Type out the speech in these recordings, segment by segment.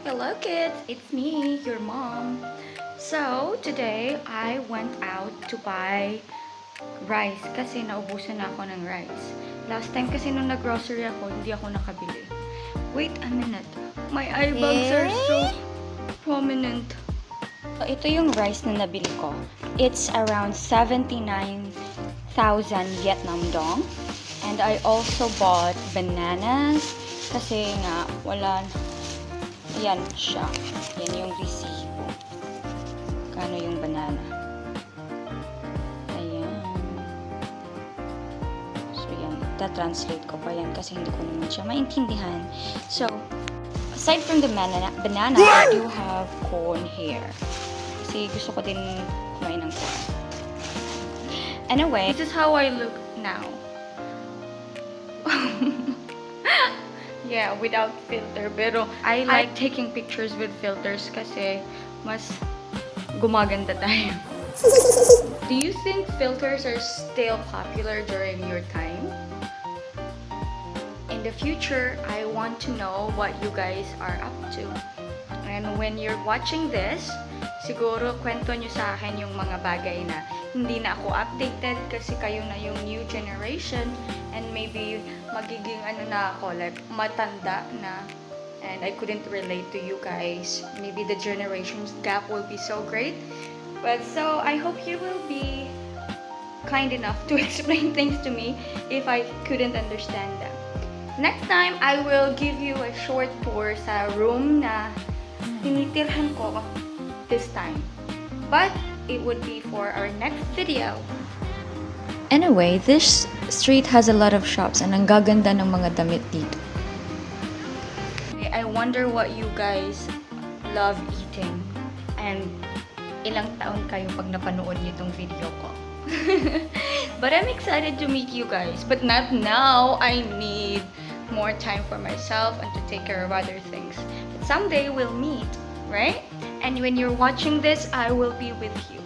Hello kids, it's me, your mom. So, today I went out to buy rice kasi naubusan na ako ng rice. Last time kasi nung nag-grocery ako, hindi ako nakabili. Wait a minute. My eye bags are so prominent. So, ito yung rice na nabili ko. It's around 79,000 Vietnam dong. And I also bought bananas kasi nga wala. Yan siya. Yan yung resibo. Kano yung banana. Ayan. So, yan. Ta-translate ko pa yan kasi hindi ko naman siya maintindihan. So, aside from the banana, I do have corn here. Kasi gusto ko din kumain ng corn. Anyway, this is how I look now. Yeah, without filter. Pero I like taking pictures with filters kasi mas gumaganda tayo. Do you think filters are still popular during your time? In the future, I want to know what you guys are up to. And when you're watching this, siguro kwento nyo sa akin yung mga bagay na hindi na ako updated kasi kayo na yung new generation and maybe magiging na ako, like matanda na and I couldn't relate to you guys. Maybe the generations gap will be so great. But so I hope you will be kind enough to explain things to me if I couldn't understand them. Next time, I will give you a short tour sa room na tinitirhan ko this time. But it would be for our next video. Anyway, this street has a lot of shops and ang gaganda ng mga damit dito. I wonder what you guys love eating and ilang taon kayo pag napanood niyo itong video ko. But I'm excited to meet you guys. But not now. I need more time for myself and to take care of other things. But someday we'll meet, right? And when you're watching this, I will be with you.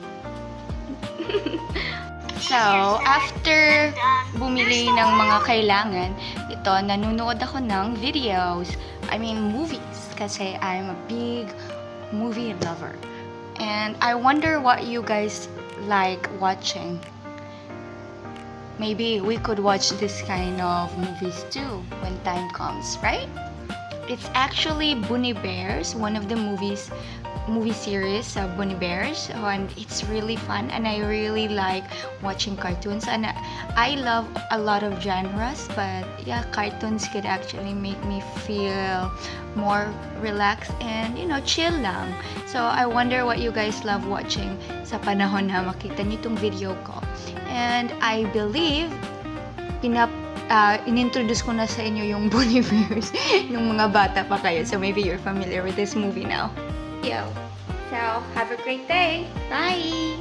So, after bumili ng mga kailangan, ito, nanonood ako ng videos. I mean, movies. Kasi I'm a big movie lover. And I wonder what you guys like watching. Maybe we could watch this kind of movies too when time comes, right? It's actually Bunny Bears, one of the movie series of Bunny Bears, and it's really fun and I really like watching cartoons and I love a lot of genres, but yeah, cartoons could actually make me feel more relaxed and chill lang. So I wonder what you guys love watching sa panahon na makita niyo itong video ko. And I believe inintroduce ko na sa inyo yung Bunny Bears yung mga bata pa kayo, so maybe you're familiar with this movie now. So, have a great day. Bye!